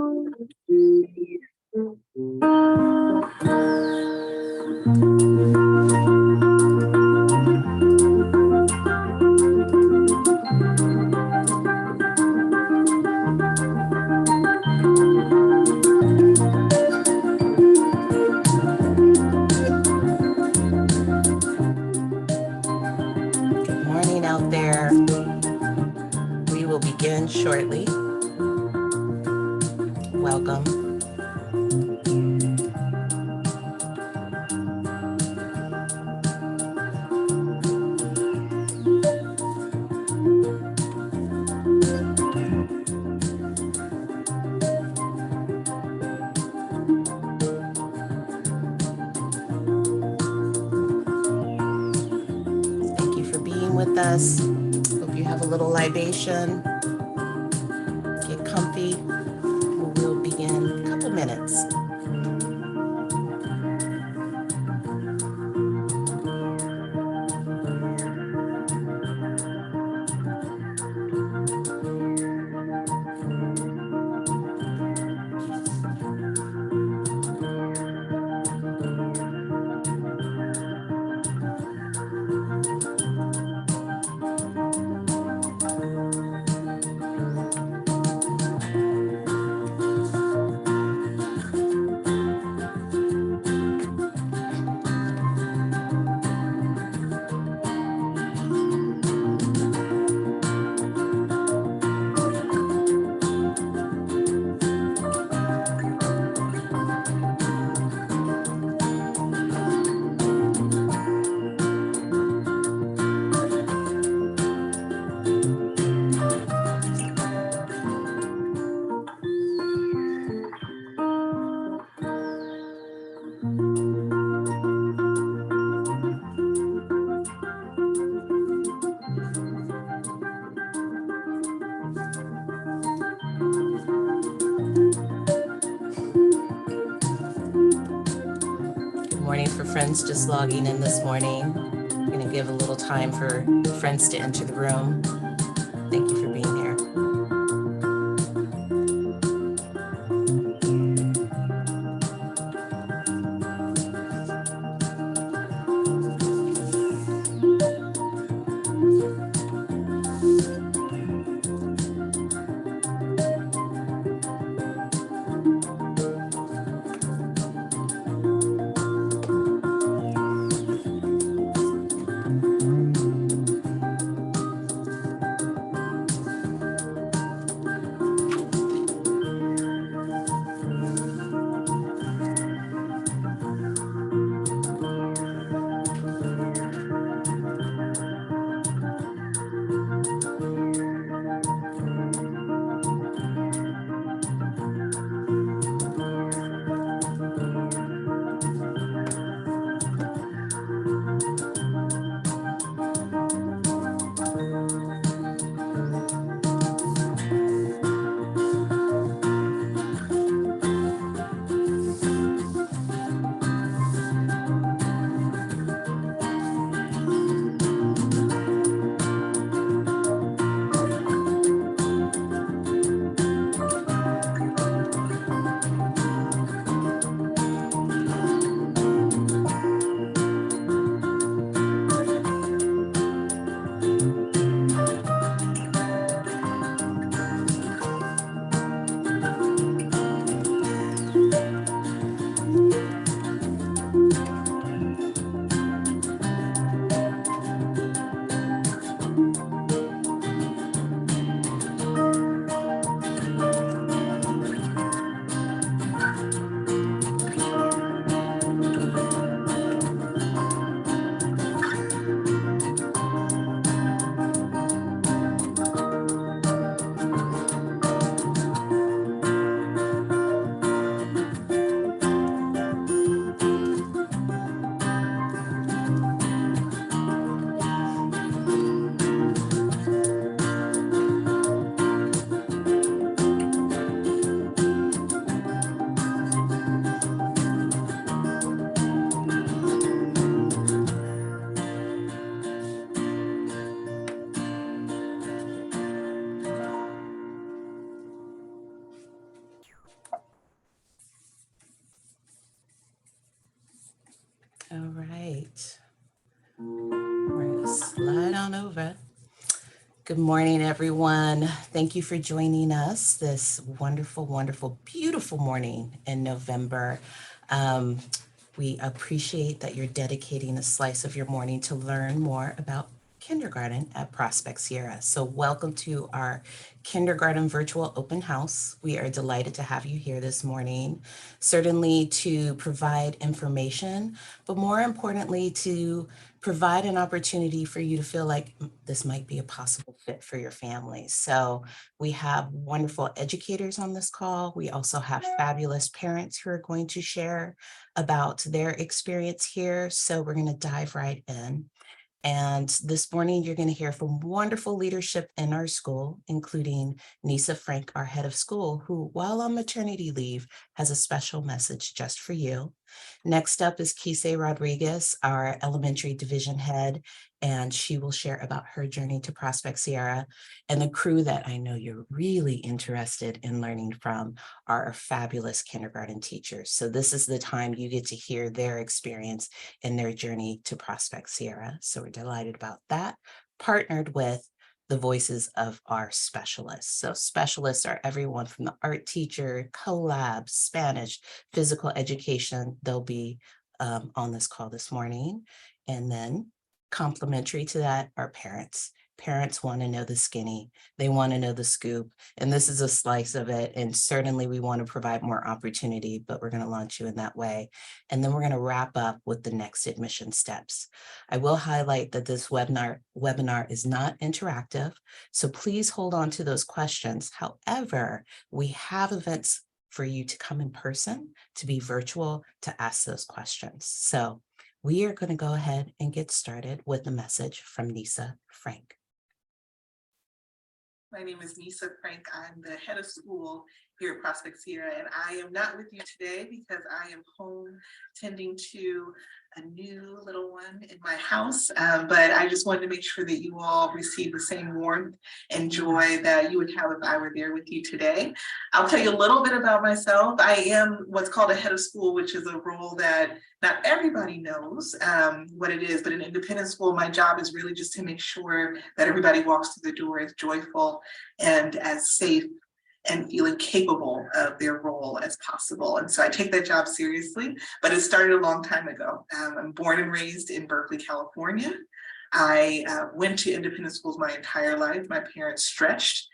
Good morning out there. We will begin shortly. Welcome. Thank you for being with us. Hope you have a little libation. Get comfy. We'll begin in a couple minutes. Good morning for friends just logging in this morning. I'm going to give a little time for friends to enter the room. Thank you for being here. on over. Good morning, everyone. Thank you for joining us this wonderful, wonderful, beautiful morning in November. We appreciate that you're dedicating a slice of your morning to learn more about kindergarten at Prospect Sierra. So welcome to our kindergarten virtual open house. We are delighted to have you here this morning, certainly to provide information, but more importantly, to provide an opportunity for you to feel like this might be a possible fit for your family. So we have wonderful educators on this call. We also have fabulous parents who are going to share about their experience here. So we're going to dive right in. And this morning, you're going to hear from wonderful leadership in our school, including Nisa Frank, our head of school, who, while on maternity leave, has a special message just for you. Next up is Kise Rodriguez, our elementary division head, and she will share about her journey to Prospect Sierra. And the crew that I know you're really interested in learning from are our fabulous kindergarten teachers. So this is the time you get to hear their experience and their journey to Prospect Sierra. So we're delighted about that, partnered with the voices of our specialists. So specialists are everyone from the art teacher, collab, Spanish, physical education. They'll be on this call this morning. And then complementary to that are parents. Parents want to know the skinny, they want to know the scoop, and this is a slice of it. And certainly we want to provide more opportunity, but we're going to launch you in that way. And then we're going to wrap up with the next admission steps. I will highlight that this webinar is not interactive, so please hold on to those questions. However, we have events for you to come in person, to be virtual, to ask those questions. So we are going to go ahead and get started with a message from Nisa Frank. My name is Nisa Frank. I'm the head of school here at Prospect Sierra, and I am not with you today because I am home tending to a new little one in my house, but I just wanted to make sure that you all receive the same warmth and joy that you would have if I were there with you today. I'll tell you a little bit about myself. I am what's called a head of school, which is a role that not everybody knows what it is, but in independent school, my job is really just to make sure that everybody walks through the door as joyful and as safe and feeling capable of their role as possible. And so I take that job seriously, but it started a long time ago. I'm born and raised in Berkeley, California. I went to independent schools my entire life. My parents stretched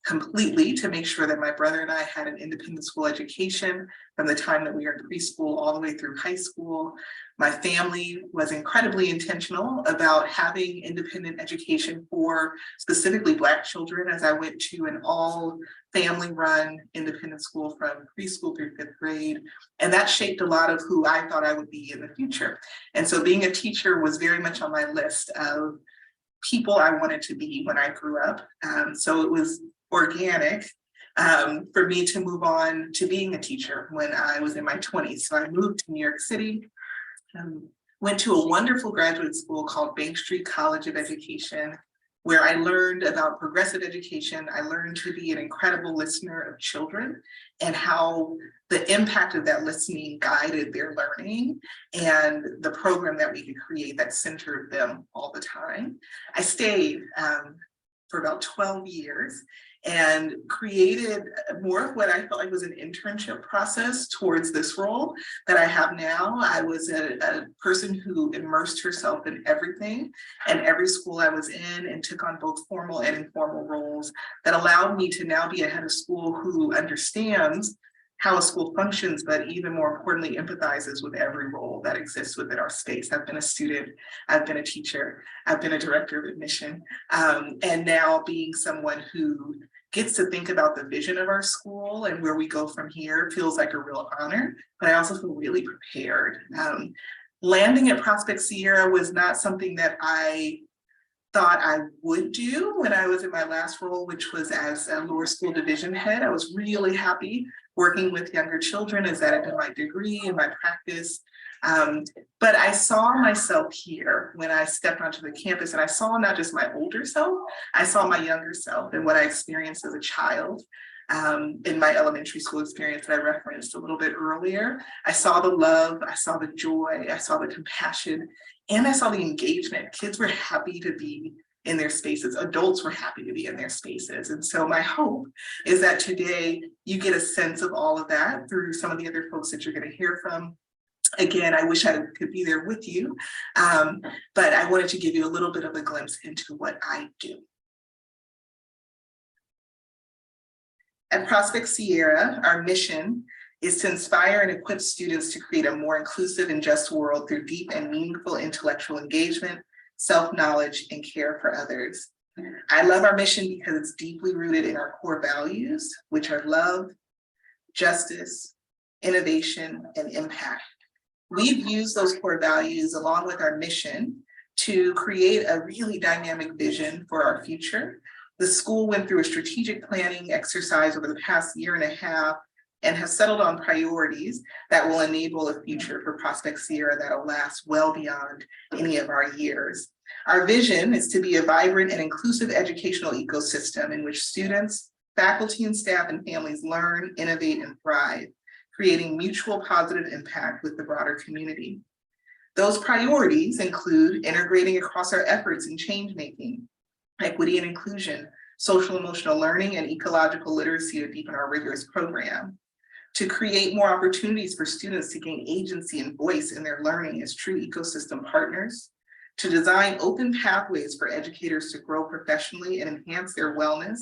completely to make sure that my brother and I had an independent school education from the time that we were in preschool all the way through high school. My family was incredibly intentional about having independent education for specifically Black children, as I went to an all family-run independent school from preschool through 5th grade. And that shaped a lot of who I thought I would be in the future. And so being a teacher was very much on my list of people I wanted to be when I grew up. So it was organic for me to move on to being a teacher when I was in my 20s. So I moved to New York City, went to a wonderful graduate school called Bank Street College of Education, where I learned about progressive education. I learned to be an incredible listener of children and how the impact of that listening guided their learning and the program that we could create that centered them all the time. I stayed for about 12 years and created more of what I felt like was an internship process towards this role that I have now. I was a person who immersed herself in everything and every school I was in and took on both formal and informal roles that allowed me to now be a head of school who understands how a school functions, but even more importantly, empathizes with every role that exists within our space. I've been a student, I've been a teacher, I've been a director of admission, and now being someone who gets to think about the vision of our school and where we go from here feels like a real honor, but I also feel really prepared. Landing at Prospect Sierra was not something that I thought I would do when I was in my last role, which was as a lower school division head. I was really happy working with younger children as that had been my degree and my practice. But I saw myself here when I stepped onto the campus, and I saw not just my older self, I saw my younger self and what I experienced as a child in my elementary school experience that I referenced a little bit earlier. I saw the love, I saw the joy, I saw the compassion, and I saw the engagement. Kids were happy to be in their spaces. Adults were happy to be in their spaces. And so my hope is that today you get a sense of all of that through some of the other folks that you're going to hear from. Again, I wish I could be there with you, but I wanted to give you a little bit of a glimpse into what I do. At Prospect Sierra, our mission is to inspire and equip students to create a more inclusive and just world through deep and meaningful intellectual engagement, self-knowledge, and care for others. I love our mission because it's deeply rooted in our core values, which are love, justice, innovation, and impact. We've used those core values along with our mission to create a really dynamic vision for our future. The school went through a strategic planning exercise over the past year and a half and has settled on priorities that will enable a future for Prospect Sierra that'll last well beyond any of our years. Our vision is to be a vibrant and inclusive educational ecosystem in which students, faculty and staff and families learn, innovate, and thrive, creating mutual positive impact with the broader community. Those priorities include integrating across our efforts in change making, equity and inclusion, social emotional learning, and ecological literacy to deepen our rigorous program, to create more opportunities for students to gain agency and voice in their learning as true ecosystem partners, to design open pathways for educators to grow professionally and enhance their wellness,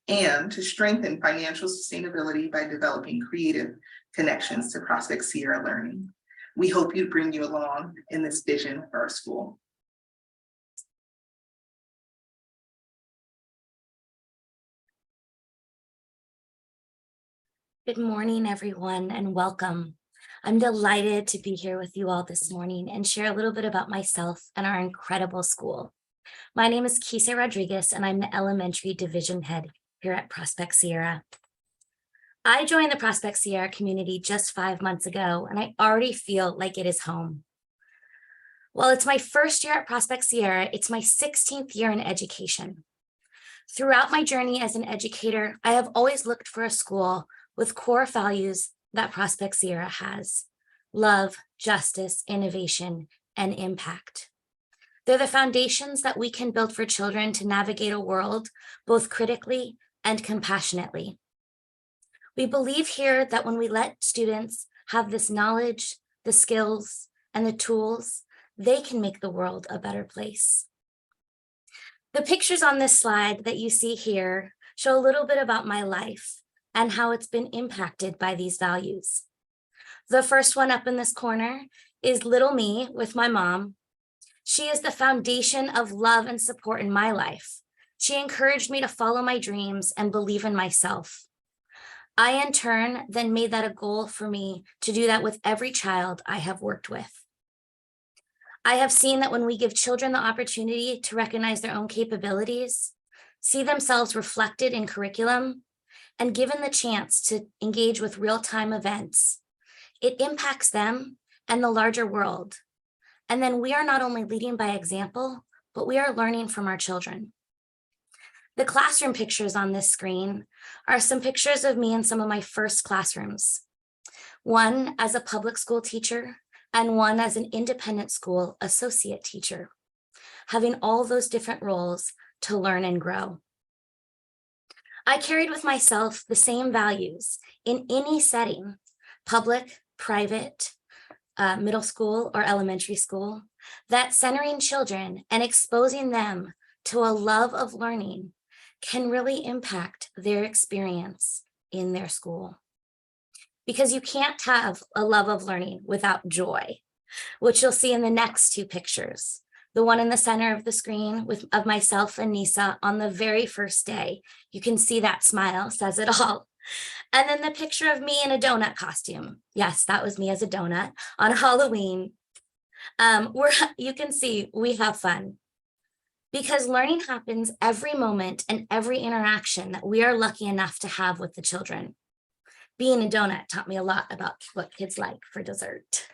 and to strengthen financial sustainability by developing creative connections to Prospect Sierra learning. We hope you bring you along in this vision for our school. Good morning, everyone, and welcome. I'm delighted to be here with you all this morning and share a little bit about myself and our incredible school. My name is Kisa Rodriguez, and I'm the elementary division head here at Prospect Sierra. I joined the Prospect Sierra community just 5 months ago, and I already feel like it is home. While it's my first year at Prospect Sierra, it's my 16th year in education. Throughout my journey as an educator, I have always looked for a school with core values that Prospect Sierra has: love, justice, innovation, and impact. They're the foundations that we can build for children to navigate a world both critically and compassionately. We believe here that when we let students have this knowledge, the skills, and the tools, they can make the world a better place. The pictures on this slide that you see here show a little bit about my life and how it's been impacted by these values. The first one up in this corner is little me with my mom. She is the foundation of love and support in my life. She encouraged me to follow my dreams and believe in myself. I, in turn, then made that a goal for me to do that with every child I have worked with. I have seen that when we give children the opportunity to recognize their own capabilities, see themselves reflected in curriculum, and given the chance to engage with real-time events, it impacts them and the larger world. And then we are not only leading by example, but we are learning from our children. The classroom pictures on this screen are some pictures of me in some of my first classrooms. One as a public school teacher and one as an independent school associate teacher, having all those different roles to learn and grow. I carried with myself the same values in any setting, public, private, middle school, or elementary school, that centering children and exposing them to a love of learning can really impact their experience in their school. Because you can't have a love of learning without joy, which you'll see in the next two pictures. The one in the center of the screen of myself and Nisa on the very first day. You can see that smile says it all. And then the picture of me in a donut costume. Yes, that was me as a donut on Halloween. You can see we have fun. Because learning happens every moment and every interaction that we are lucky enough to have with the children. Being a donut taught me a lot about what kids like for dessert.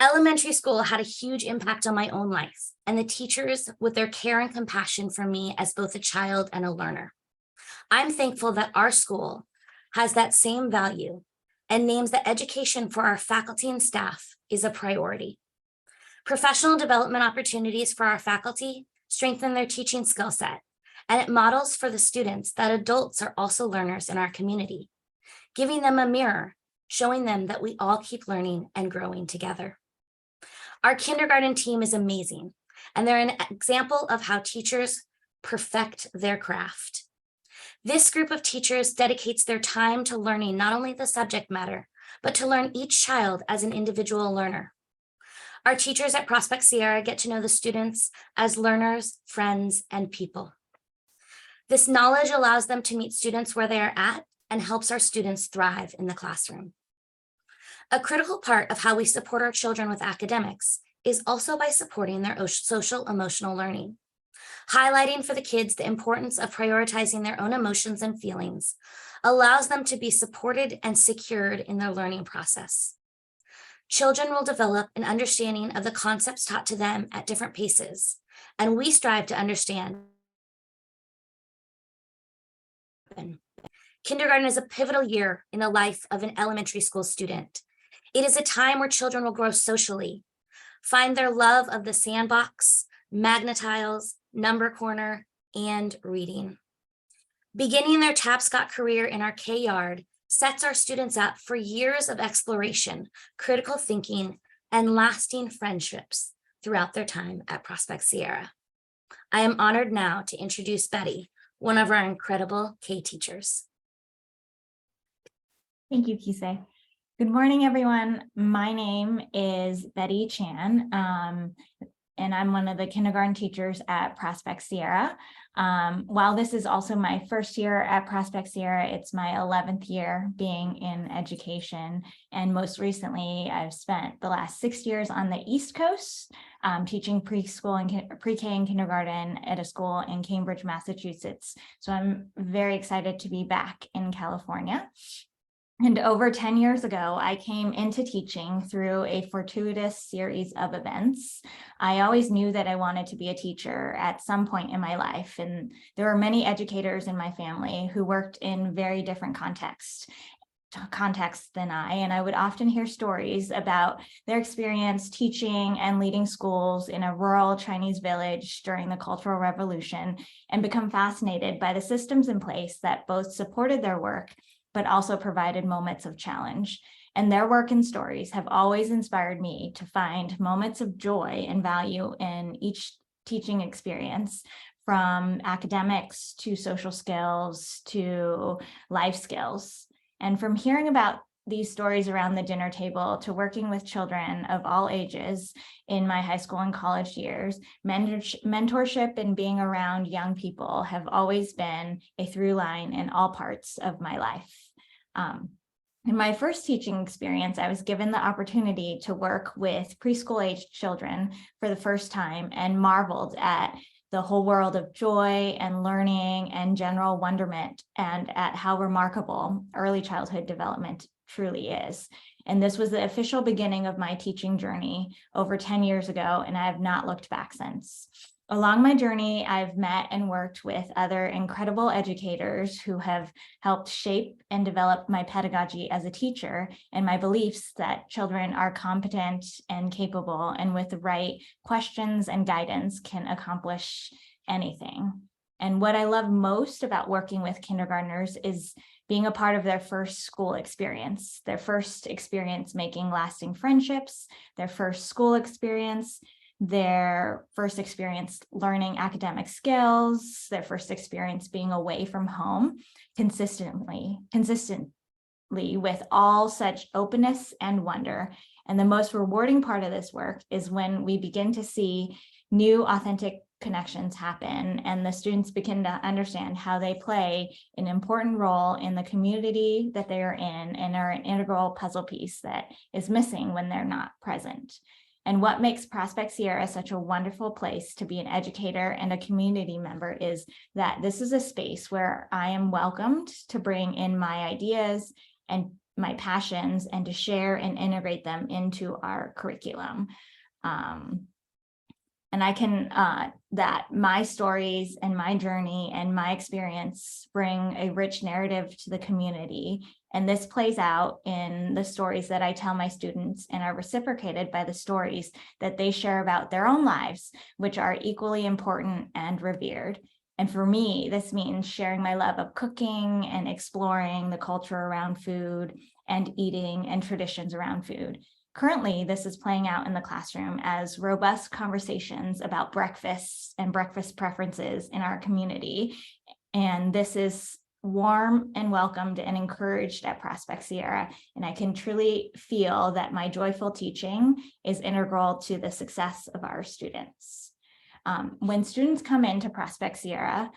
Elementary school had a huge impact on my own life and the teachers with their care and compassion for me as both a child and a learner. I'm thankful that our school has that same value and names that education for our faculty and staff is a priority. Professional development opportunities for our faculty strengthen their teaching skill set, and it models for the students that adults are also learners in our community, giving them a mirror, showing them that we all keep learning and growing together. Our kindergarten team is amazing, and they're an example of how teachers perfect their craft. This group of teachers dedicates their time to learning not only the subject matter, but to learn each child as an individual learner. Our teachers at Prospect Sierra get to know the students as learners, friends, and people. This knowledge allows them to meet students where they are at and helps our students thrive in the classroom. A critical part of how we support our children with academics is also by supporting their social emotional learning. Highlighting for the kids the importance of prioritizing their own emotions and feelings allows them to be supported and secured in their learning process. Children will develop an understanding of the concepts taught to them at different paces, and we strive to understand. Kindergarten is a pivotal year in the life of an elementary school student. It is a time where children will grow socially, find their love of the sandbox, Magna-Tiles, number corner, and reading. Beginning their Tapscott career in our K-Yard sets our students up for years of exploration, critical thinking, and lasting friendships throughout their time at Prospect Sierra. I am honored now to introduce Betty, one of our incredible K teachers. Thank you, Kise. Good morning, everyone. My name is Betty Chan, and I'm one of the kindergarten teachers at Prospect Sierra. While this is also my first year at Prospect Sierra, it's my 11th year being in education. And most recently, I've spent the last 6 years on the East Coast, teaching preschool and pre-K and kindergarten at a school in Cambridge, Massachusetts. So I'm very excited to be back in California. And over 10 years ago, I came into teaching through a fortuitous series of events. I always knew that I wanted to be a teacher at some point in my life. And there were many educators in my family who worked in very different contexts than I, and I would often hear stories about their experience teaching and leading schools in a rural Chinese village during the Cultural Revolution and become fascinated by the systems in place that both supported their work but also provided moments of challenge. And their work and stories have always inspired me to find moments of joy and value in each teaching experience, from academics to social skills to life skills. And from hearing about these stories around the dinner table to working with children of all ages in my high school and college years, mentorship and being around young people have always been a through line in all parts of my life. In my first teaching experience, I was given the opportunity to work with preschool-aged children for the first time and marveled at the whole world of joy and learning and general wonderment, and at how remarkable early childhood development truly is. And this was the official beginning of my teaching journey over 10 years ago, and I have not looked back since. Along my journey, I've met and worked with other incredible educators who have helped shape and develop my pedagogy as a teacher and my beliefs that children are competent and capable, and with the right questions and guidance can accomplish anything. And what I love most about working with kindergartners is being a part of their first school experience, their first experience making lasting friendships, their first school experience, their first experience learning academic skills, their first experience being away from home consistently with all such openness and wonder. And the most rewarding part of this work is when we begin to see new authentic connections happen and the students begin to understand how they play an important role in the community that they are in and are an integral puzzle piece that is missing when they're not present. And what makes Prospect Sierra such a wonderful place to be an educator and a community member is that this is a space where I am welcomed to bring in my ideas and my passions and to share and integrate them into our curriculum. And I can, that my stories and my journey and my experience bring a rich narrative to the community. And this plays out in the stories that I tell my students and are reciprocated by the stories that they share about their own lives, which are equally important and revered. And for me, this means sharing my love of cooking and exploring the culture around food and eating and traditions around food. Currently, this is playing out in the classroom as robust conversations about breakfasts and breakfast preferences in our community. And this is warm and welcomed and encouraged at Prospect Sierra. And I can truly feel that my joyful teaching is integral to the success of our students. When students come into Prospect Sierra,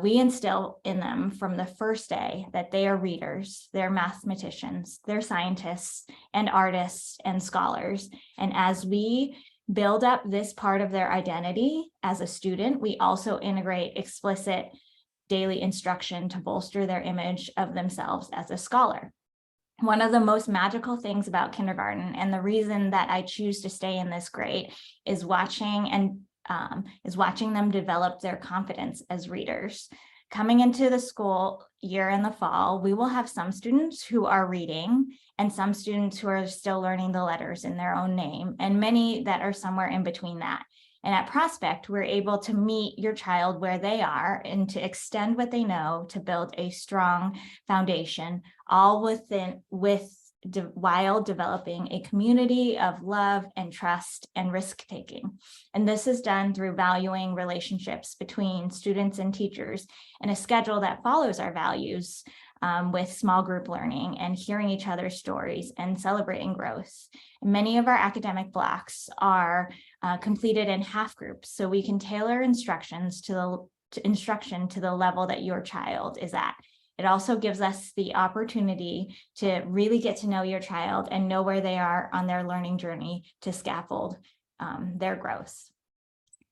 we instill in them from the first day that they are readers, they're mathematicians, they're scientists and artists and scholars. And as we build up this part of their identity as a student, we also integrate explicit daily instruction to bolster their image of themselves as a scholar. One of the most magical things about kindergarten, and the reason that I choose to stay in this grade, is watching them develop their confidence as readers. Coming into the school year in the fall, we will have some students who are reading and some students who are still learning the letters in their own name, and many that are somewhere in between that. And at Prospect, we're able to meet your child where they are and to extend what they know to build a strong foundation, all while developing a community of love and trust and risk-taking. And this is done through valuing relationships between students and teachers and a schedule that follows our values, with small group learning and hearing each other's stories and celebrating growth. Many of our academic blocks are completed in half groups, so we can tailor instruction to the level that your child is at. It also gives us the opportunity to really get to know your child and know where they are on their learning journey to scaffold their growth.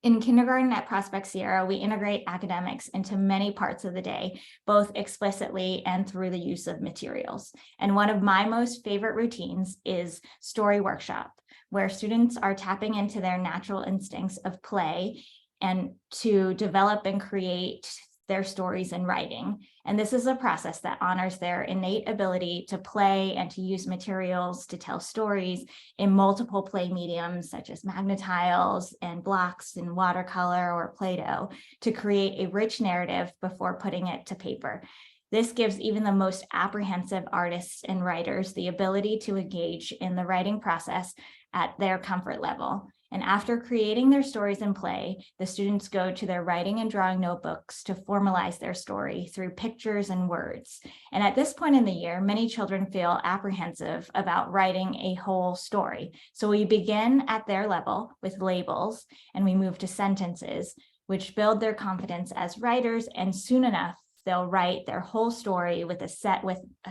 In kindergarten at Prospect Sierra, we integrate academics into many parts of the day, both explicitly and through the use of materials. And one of my most favorite routines is story workshop, where students are tapping into their natural instincts of play and to develop and create their stories in writing. And this is a process that honors their innate ability to play and to use materials to tell stories in multiple play mediums, such as Magna-Tiles and blocks and watercolor or Play-Doh, to create a rich narrative before putting it to paper. This gives even the most apprehensive artists and writers the ability to engage in the writing process at their comfort level. And after creating their stories in play, the students go to their writing and drawing notebooks to formalize their story through pictures and words. And at this point in the year, many children feel apprehensive about writing a whole story. So we begin at their level with labels, and we move to sentences, which build their confidence as writers, and soon enough, they'll write their whole story with a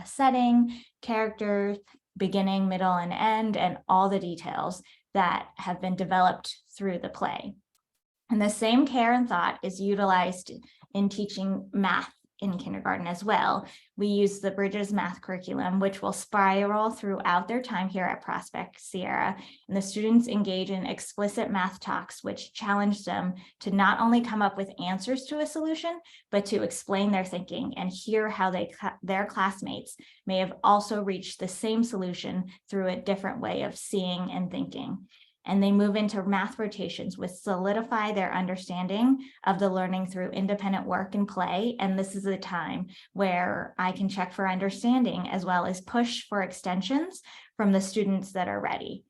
setting, characters, beginning, middle, and end, and all the details that have been developed through the play. And the same care and thought is utilized in teaching math in kindergarten as well. We use the Bridges math curriculum, which will spiral throughout their time here at Prospect Sierra. And the students engage in explicit math talks, which challenge them to not only come up with answers to a solution, but to explain their thinking and hear how their classmates may have also reached the same solution through a different way of seeing and thinking. And they move into math rotations, which solidify their understanding of the learning through independent work and play. And this is a time where I can check for understanding as well as push for extensions from the students that are ready.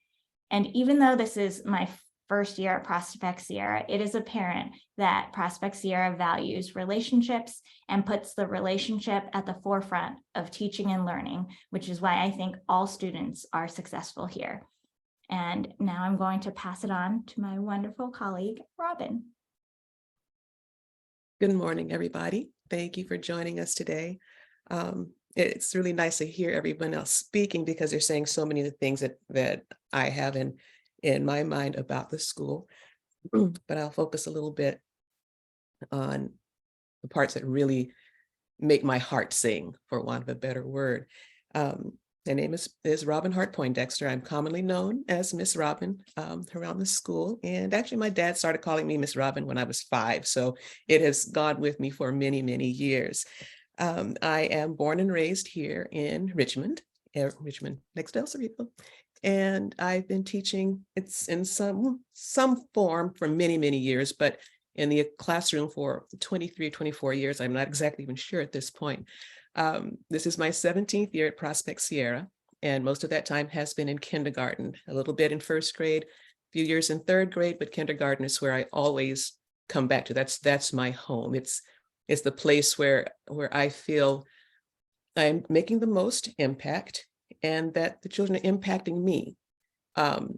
And even though this is my first year at Prospect Sierra, it is apparent that Prospect Sierra values relationships and puts the relationship at the forefront of teaching and learning, which is why I think all students are successful here. And now I'm going to pass it on to my wonderful colleague, Robin. Good morning, everybody. Thank you for joining us today. It's really nice to hear everyone else speaking because they're saying so many of the things that I have in my mind about the school, but I'll focus a little bit on the parts that really make my heart sing, for want of a better word. My name is Robin Hart Poindexter. I'm commonly known as Miss Robin around the school. And actually, my dad started calling me Miss Robin when I was 5. So it has gone with me for many, many years. I am born and raised here in Richmond, next to El Cerrito. And I've been teaching, it's in some form for many, many years, but in the classroom for 23, 24 years. I'm not exactly even sure at this point. This is my 17th year at Prospect Sierra, and most of that time has been in kindergarten, a little bit in first grade, a few years in third grade, but kindergarten is where I always come back to. That's my home. It's the place where I feel I'm making the most impact and that the children are impacting me. I'm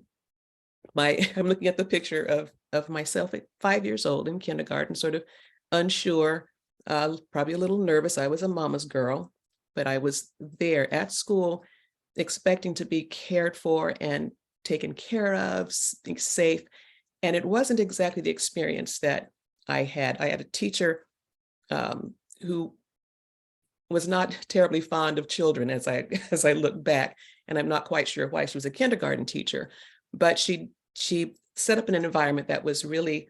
looking at the picture of myself at 5 years old in kindergarten, sort of unsure, probably a little nervous. I was a mama's girl, but I was there at school expecting to be cared for and taken care of, safe. And it wasn't exactly the experience that I had. I had a teacher who was not terribly fond of children as I look back, and I'm not quite sure why. She was a kindergarten teacher, but she set up an environment that was really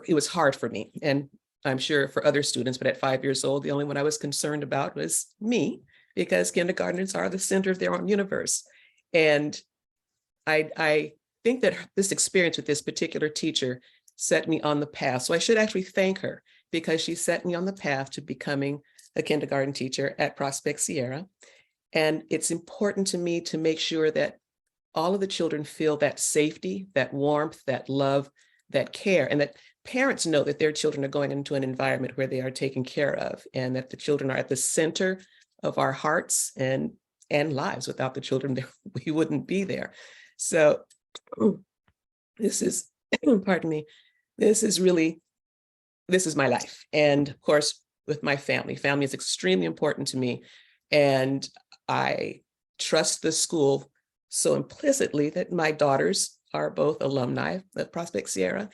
it was hard for me, and I'm sure for other students, but at 5 years old, the only one I was concerned about was me, because kindergartners are the center of their own universe. And I think that this experience with this particular teacher set me on the path. So I should actually thank her, because she set me on the path to becoming a kindergarten teacher at Prospect Sierra. And it's important to me to make sure that all of the children feel that safety, that warmth, that love, that care, and that parents know that their children are going into an environment where they are taken care of, and that the children are at the center of our hearts and lives. Without the children, we wouldn't be there. So this is, pardon me, this is my life. And of course, with my family is extremely important to me. And I trust the school so implicitly that my daughters are both alumni at Prospect Sierra.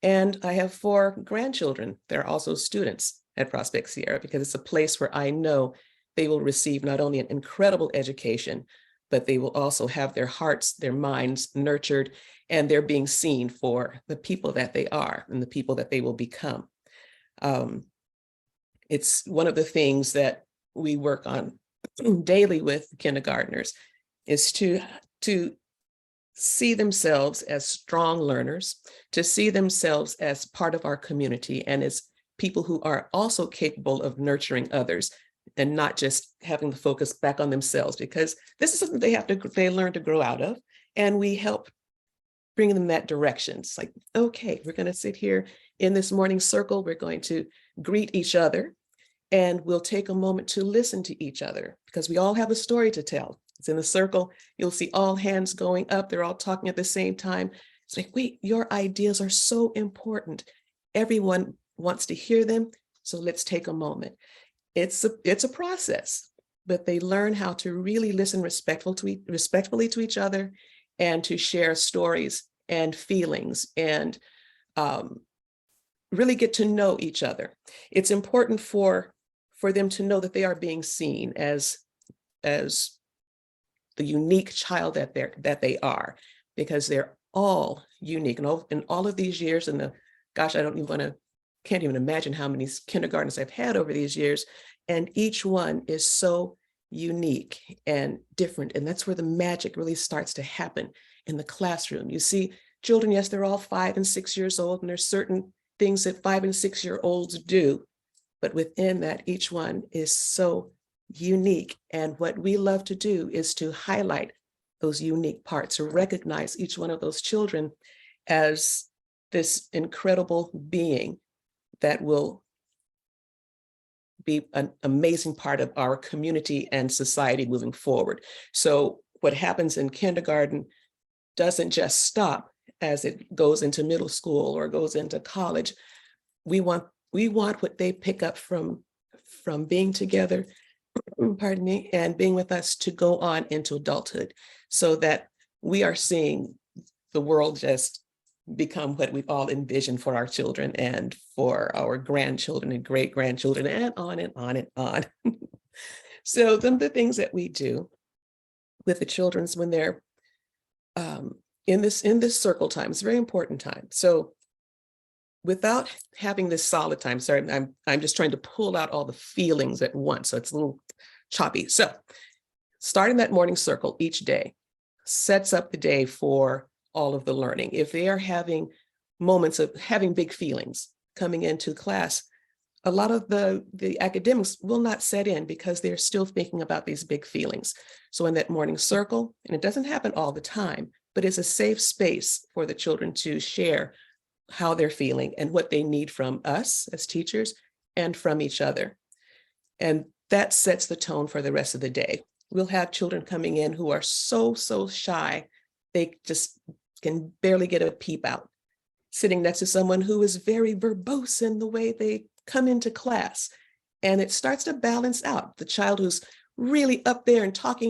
And I have 4 grandchildren. They're also students at Prospect Sierra, because it's a place where I know they will receive not only an incredible education, but they will also have their hearts, their minds nurtured, and they're being seen for the people that they are and the people that they will become. It's one of the things that we work on daily with kindergartners, is to see themselves as strong learners, to see themselves as part of our community and as people who are also capable of nurturing others, and not just having the focus back on themselves, because this is something they learn to grow out of, and we help bring them that direction. It's like, okay, we're going to sit here in this morning circle, we're going to greet each other, and we'll take a moment to listen to each other, because we all have a story to tell. It's in the circle, you'll see all hands going up, they're all talking at the same time. It's like, wait, your ideas are so important. Everyone wants to hear them, so let's take a moment. It's a process, but they learn how to really listen respectfully to each other, and to share stories and feelings, and really get to know each other. It's important for them to know that they are being seen as the unique child that they are, because they're all unique. And in all of these years, and gosh, can't even imagine how many kindergartens I've had over these years, and each one is so unique and different. And that's where the magic really starts to happen in the classroom. You see children, yes, they're all 5 and 6 years old, and there's certain things that 5 and 6 year olds do, but within that, each one is so unique. And what we love to do is to highlight those unique parts, to recognize each one of those children as this incredible being that will be an amazing part of our community and society moving forward. So what happens in kindergarten doesn't just stop as it goes into middle school or goes into college. We want what they pick up from being together, pardon me, and being with us to go on into adulthood, so that we are seeing the world just become what we've all envisioned for our children and for our grandchildren and great grandchildren, and on and on and on. So some of the things that we do with the children's when they're in this circle time, it's a very important time. So without having this solid time, sorry, I'm just trying to pull out all the feelings at once. So it's a little choppy. So starting that morning circle each day sets up the day for all of the learning. If they are having moments of having big feelings coming into class, a lot of the academics will not set in because they're still thinking about these big feelings. So in that morning circle, and it doesn't happen all the time, but it's a safe space for the children to share how they're feeling and what they need from us as teachers and from each other. And that sets the tone for the rest of the day. We'll have children coming in who are so shy, they just can barely get a peep out, sitting next to someone who is very verbose in the way they come into class. And it starts to balance out. The child who's really up there and talk,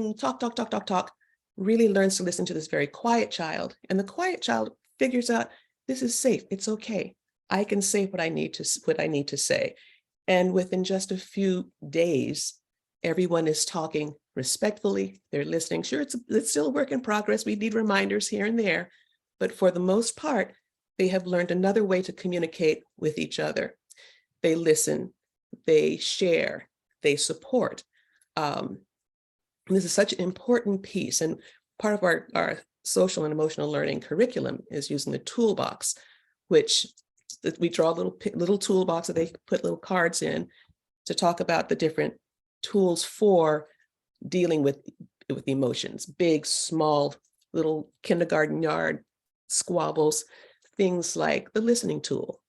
really learns to listen to this very quiet child. And the quiet child figures out, this is safe, it's okay. I can say what I need to say. And within just a few days, everyone is talking respectfully, they're listening. Sure, it's still a work in progress. We need reminders here and there, but for the most part, they have learned another way to communicate with each other. They listen, they share, they support. This is such an important piece. And part of our social and emotional learning curriculum is using the toolbox, which we draw a little toolbox that they put little cards in to talk about the different tools for dealing with emotions, big, small, little kindergarten yard squabbles, things like the listening tool,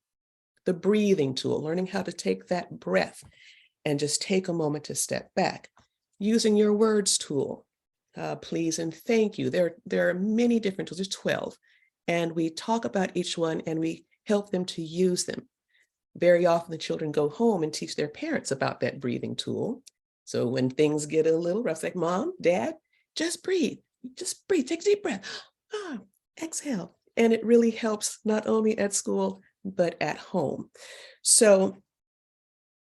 the breathing tool, learning how to take that breath and just take a moment to step back, using your words tool, please and thank you. There are many different tools, there's 12, and we talk about each one and we help them to use them. Very often the children go home and teach their parents about that breathing tool. So when things get a little rough, it's like, Mom, Dad, just breathe, take a deep breath, exhale. And it really helps not only at school, but at home. So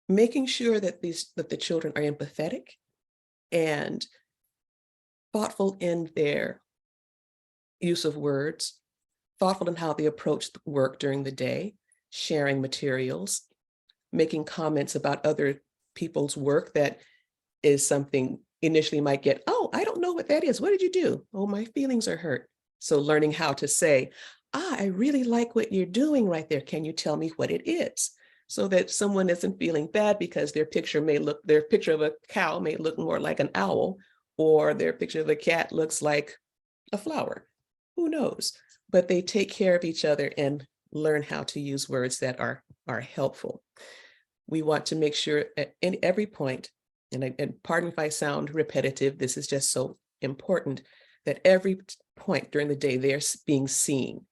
making sure that the children are empathetic and thoughtful in their use of words, thoughtful in how they approach work during the day, sharing materials, making comments about other people's work that is something initially might get, oh, I don't know what that is. What did you do? Oh, my feelings are hurt. So learning how to say, I really like what you're doing right there. Can you tell me what it is? So that someone isn't feeling bad because their picture of a cow may look more like an owl, or their picture of a cat looks like a flower. Who knows? But they take care of each other and learn how to use words that are helpful. We want to make sure at every point, and pardon if I sound repetitive, this is just so important, that every point during the day they're being seen.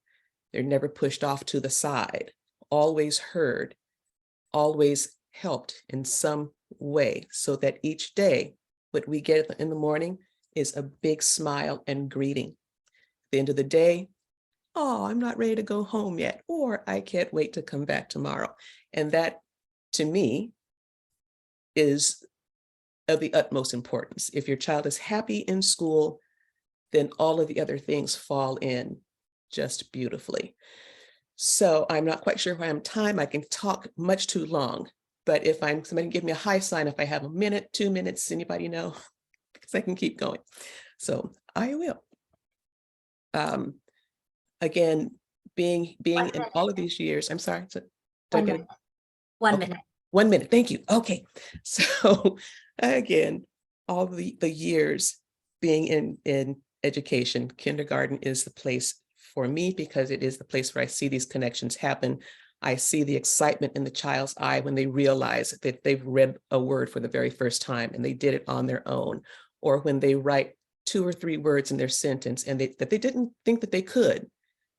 They're never pushed off to the side, always heard, always helped in some way, so that each day what we get in the morning is a big smile and greeting. At the end of the day, oh, I'm not ready to go home yet, or I can't wait to come back tomorrow. And that, to me, is of the utmost importance. If your child is happy in school, then all of the other things fall in just beautifully. So I'm not quite sure why I'm time. I can talk much too long, but if somebody give me a high sign if I have a minute, 2 minutes, anybody know? Because I can keep going. So I will. Again, being in all of these years, I'm sorry. So, 1 minute. 1 minute. 1 minute, thank you. Okay, so again, all the years being in education, kindergarten is the place for me because it is the place where I see these connections happen. I see the excitement in the child's eye when they realize that they've read a word for the very first time and they did it on their own, or when they write 2 or 3 words in their sentence and that they didn't think that they could.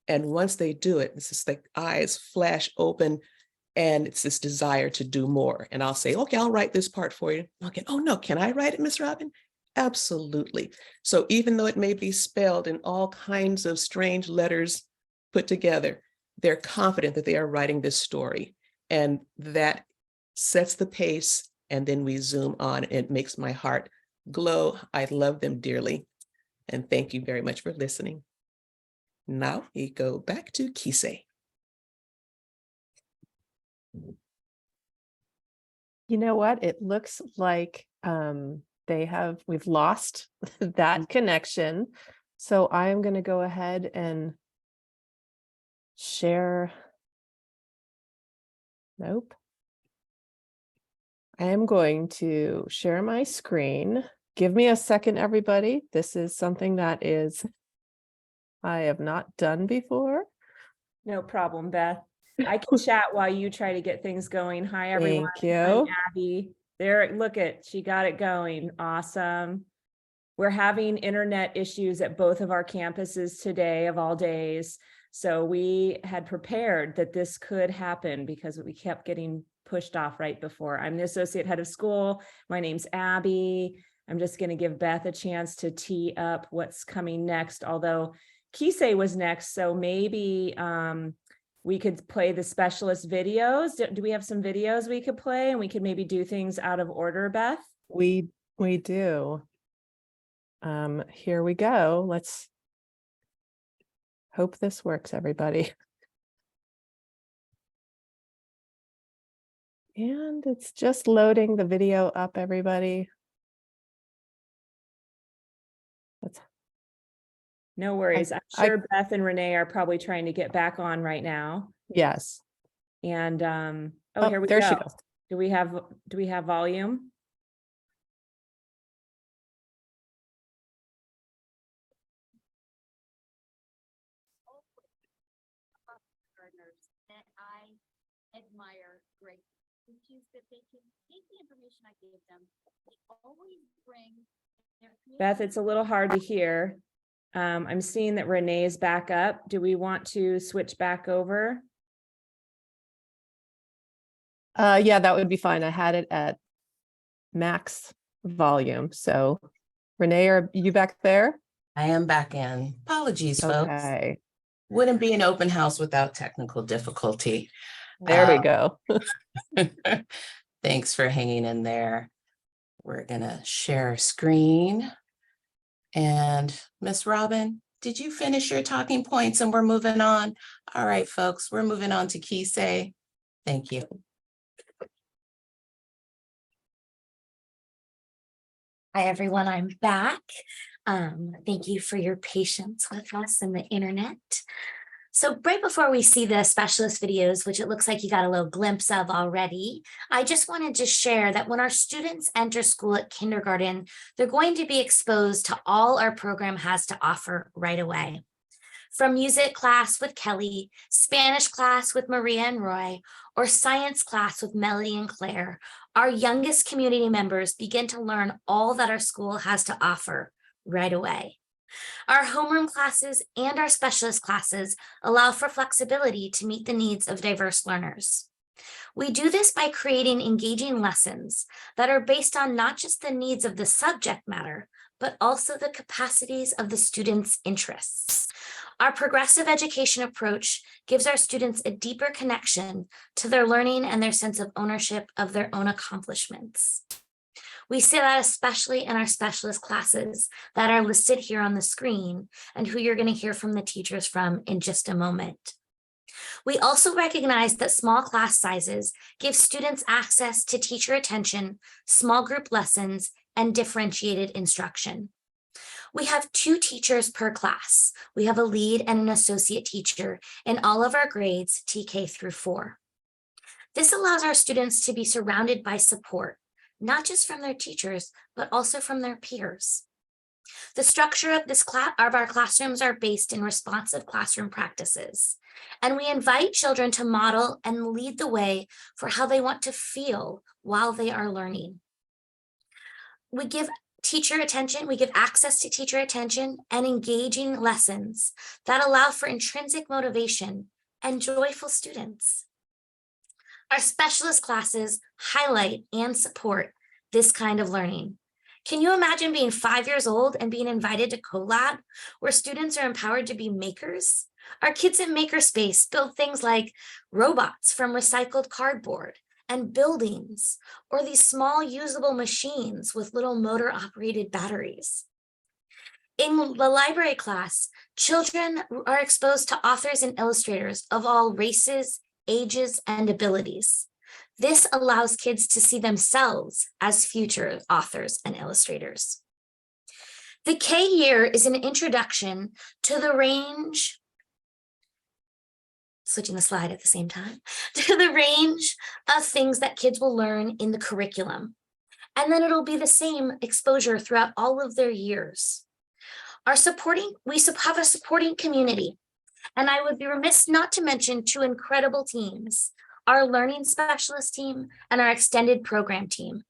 And once they do it, it's just like eyes flash open and it's this desire to do more. And I'll say, okay, I'll write this part for you. Okay, oh no, can I write it, Miss Robin? Absolutely. So even though it may be spelled in all kinds of strange letters put together, they're confident that they are writing this story. And that sets the pace and then we Zoom on. It makes my heart glow. I love them dearly. And thank you very much for listening. Now we go back to Kisei. You know what? It looks like we've lost that connection. So I'm going to go ahead and share. Nope. I am going to share my screen. Give me a second, everybody. This is something that I have not done before. No problem, Beth. I can chat while you try to get things going. Hi, everyone. Thank you. I'm Abby. There, look it, she got it going. Awesome. We're having internet issues at both of our campuses today of all days. So we had prepared that this could happen because we kept getting pushed off right before. I'm the associate head of school. My name's Abby. I'm just going to give Beth a chance to tee up what's coming next, although Kisei was next. So maybe we could play the specialist videos. Do we have some videos we could play, and we could maybe do things out of order, Beth? We do. Here we go. Let's hope this works, everybody. And it's just loading the video up, everybody. No worries. I'm sure Beth and Renee are probably trying to get back on right now. Yes. And Oh, here we there go. she goes. Do we have volume? That I admire greatly, which is that they can take the information I give them. They always bring their Beth, it's a little hard to hear. I'm seeing that Renee's back up. Do we want to switch back over? Yeah, that would be fine. I had it at max volume. So Renee, are you back there? I am back in. Apologies, folks. Okay, Wouldn't be an open house without technical difficulty. there we go. Thanks for hanging in there. We're gonna share a screen. And Miss Robin, did you finish your talking points and we're moving on? All right, folks, we're moving on to Kisei. Thank you. Hi, everyone. I'm back. Thank you for your patience with us and the internet. So right before we see the specialist videos, which it looks like you got a little glimpse of already, I just wanted to share that when our students enter school at kindergarten, they're going to be exposed to all our program has to offer right away. From music class with Kelly, Spanish class with Maria and Roy, or science class with Melody and Claire, our youngest community members begin to learn all that our school has to offer right away. Our homeroom classes and our specialist classes allow for flexibility to meet the needs of diverse learners. We do this by creating engaging lessons that are based on not just the needs of the subject matter, but also the capacities of the students' interests. Our progressive education approach gives our students a deeper connection to their learning and their sense of ownership of their own accomplishments. We see that especially in our specialist classes that are listed here on the screen and who you're going to hear from the teachers from in just a moment. We also recognize that small class sizes give students access to teacher attention, small group lessons, and differentiated instruction. We have 2 teachers per class. We have a lead and an associate teacher in all of our grades, TK through 4. This allows our students to be surrounded by support, not just from their teachers, but also from their peers. The structure of our classrooms are based in responsive classroom practices, and we invite children to model and lead the way for how they want to feel while they are learning. We give teacher attention, we give access to teacher attention and engaging lessons that allow for intrinsic motivation and joyful students. Our specialist classes highlight and support this kind of learning. Can you imagine being 5 years old and being invited to CoLab, where students are empowered to be makers? Our kids in Makerspace build things like robots from recycled cardboard and buildings, or these small usable machines with little motor operated batteries. In the library class, children are exposed to authors and illustrators of all races, ages, and abilities. This allows kids to see themselves as future authors and illustrators. The K year is an introduction to the range, switching the slide at the same time, to the range of things that kids will learn in the curriculum. And then it'll be the same exposure throughout all of their years. We have a supporting community, and I would be remiss not to mention two incredible teams, our learning specialist team and our extended program team.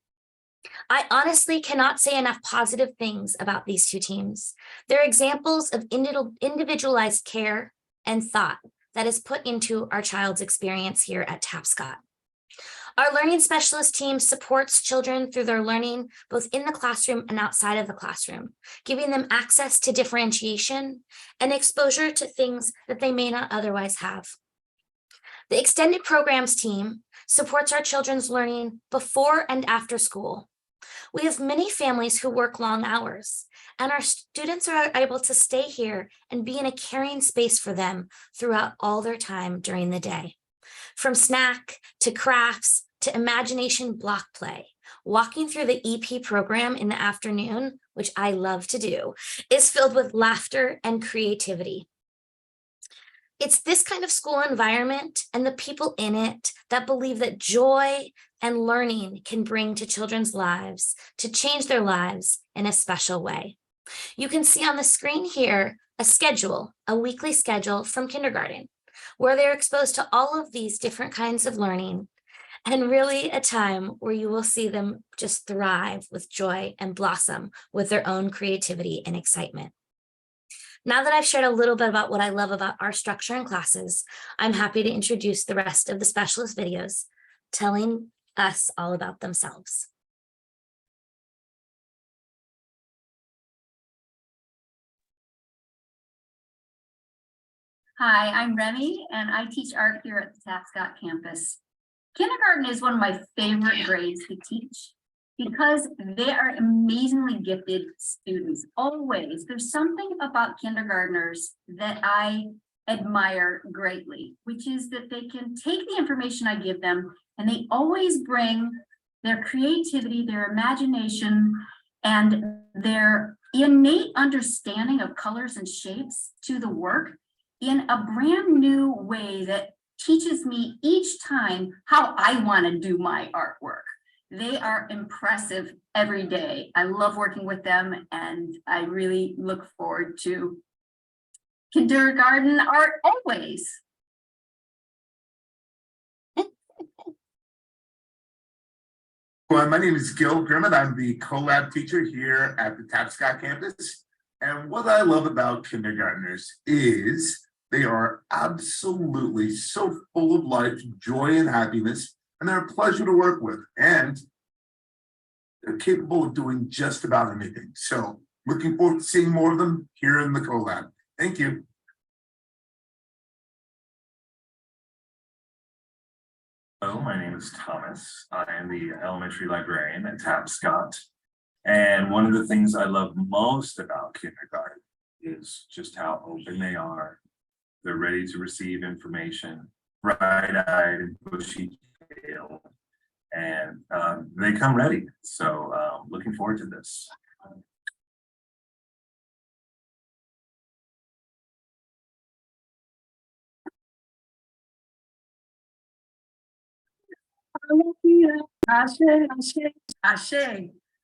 I honestly cannot say enough positive things about these two teams. They're examples of individualized care and thought that is put into our child's experience here at Tapscott. Our learning specialist team supports children through their learning, both in the classroom and outside of the classroom, giving them access to differentiation and exposure to things that they may not otherwise have. The extended programs team supports our children's learning before and after school. We have many families who work long hours, and our students are able to stay here and be in a caring space for them throughout all their time during the day. From snack to crafts to imagination block play, walking through the EP program in the afternoon, which I love to do, is filled with laughter and creativity. It's this kind of school environment and the people in it that believe that joy and learning can bring to children's lives to change their lives in a special way. You can see on the screen here a weekly schedule from kindergarten, where they're exposed to all of these different kinds of learning, and really a time where you will see them just thrive with joy and blossom with their own creativity and excitement. Now that I've shared a little bit about what I love about our structure and classes, I'm happy to introduce the rest of the specialist videos telling us all about themselves. Hi, I'm Remy, and I teach art here at the Tapscott campus. Kindergarten is one of my favorite grades to teach because they are amazingly gifted students. Always, there's something about kindergartners that I admire greatly, which is that they can take the information I give them and they always bring their creativity, their imagination, and their innate understanding of colors and shapes to the work in a brand new way that teaches me each time how I want to do my artwork. They are impressive every day. I love working with them, and I really look forward to kindergarten art always. Well, my name is Gil Grimmett. I'm the co-lab teacher here at the Tapscott campus. And what I love about kindergartners is they are absolutely so full of life, joy, and happiness, and they're a pleasure to work with. And they're capable of doing just about anything. So looking forward to seeing more of them here in the co-lab. Thank you. Hello, my name is Thomas. I am the elementary librarian at Tapscott. And one of the things I love most about kindergarten is just how open they are. They're ready to receive information, bright-eyed and bushy-tailed, and they come ready. So looking forward to this. Ashe.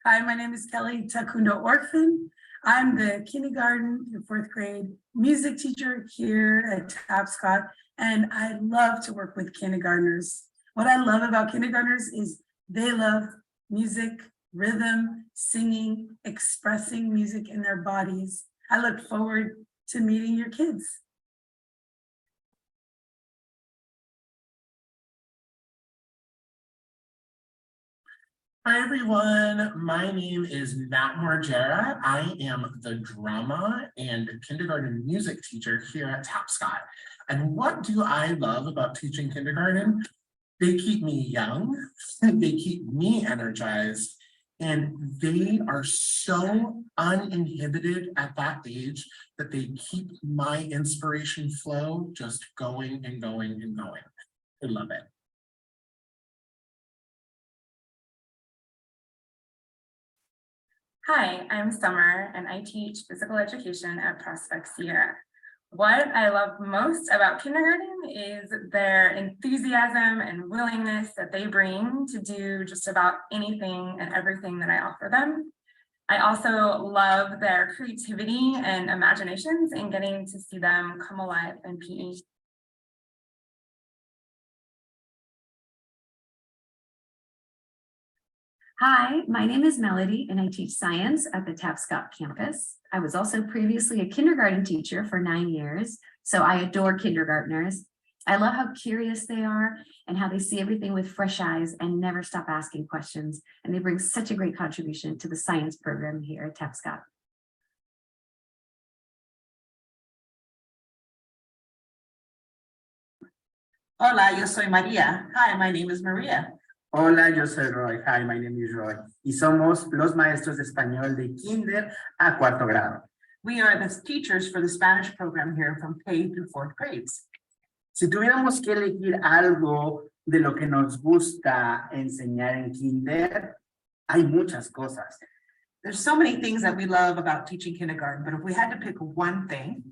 Hi, my name is Kelly Takundo Orphan. I'm the kindergarten and fourth grade music teacher here at Tapscott, and I love to work with kindergartners. What I love about kindergartners is they love music, rhythm, singing, expressing music in their bodies. I look forward to meeting your kids. Hi everyone, my name is Nat Margera. I am the drama and kindergarten music teacher here at Tapscott. And what do I love about teaching kindergarten? They keep me young, they keep me energized, and they are so uninhibited at that age that they keep my inspiration flow just going and going and going. I love it. Hi, I'm Summer and I teach physical education at Prospect Sierra. What I love most about kindergarten is their enthusiasm and willingness that they bring to do just about anything and everything that I offer them. I also love their creativity and imaginations and getting to see them come alive in PE. Hi, my name is Melody and I teach science at the Tapscott campus. I was also previously a kindergarten teacher for 9 years, so I adore kindergartners. I love how curious they are and how they see everything with fresh eyes and never stop asking questions. And they bring such a great contribution to the science program here at Tapscott. Hola, yo soy María. Hi, my name is Maria. Hola, yo soy Roy. Hi, my name is Roy. Y somos los maestros de español de kinder a cuarto grado. We are the teachers for the Spanish program here from K through 4th grades. Si tuviéramos que elegir algo de lo que nos gusta enseñar en kinder, hay muchas cosas. There's so many things that we love about teaching kindergarten, but if we had to pick one thing,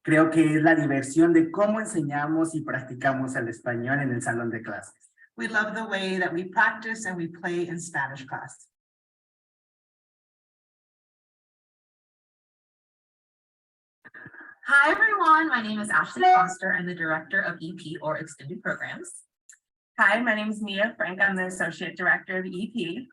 creo que es la diversión de cómo enseñamos y practicamos el español en el salón de clases. We love the way that we practice and we play in Spanish class. Hi, everyone. My name is Ashley Foster. I'm the Director of EP or Extended Programs. Hi, my name is Mia Frank. I'm the Associate Director of EP.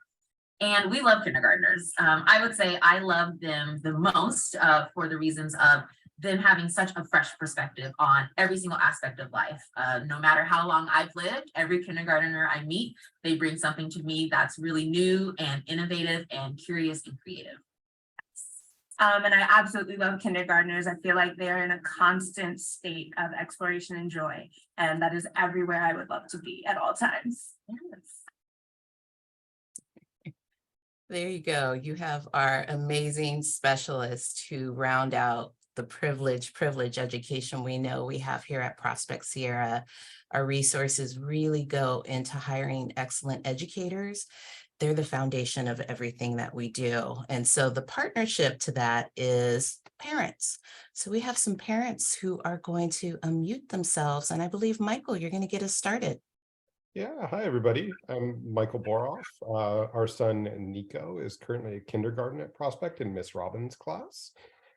And we love kindergartners. I would say I love them the most for the reasons of them having such a fresh perspective on every single aspect of life. No matter how long I've lived, every kindergartner I meet, they bring something to me that's really new and innovative and curious and creative. And I absolutely love kindergartners. I feel like they're in a constant state of exploration and joy. And that is everywhere I would love to be at all times. Yes. There you go. You have our amazing specialists who round out the privilege education we know we have here at Prospect Sierra. Our resources really go into hiring excellent educators. They're the foundation of everything that we do. And so the partnership to that is parents. So we have some parents who are going to unmute themselves. And I believe, Michael, you're going to get us started. Yeah, hi, everybody. I'm Michael Boroff. Our son, Nico, is currently at kindergarten at Prospect in Miss Robbins' class,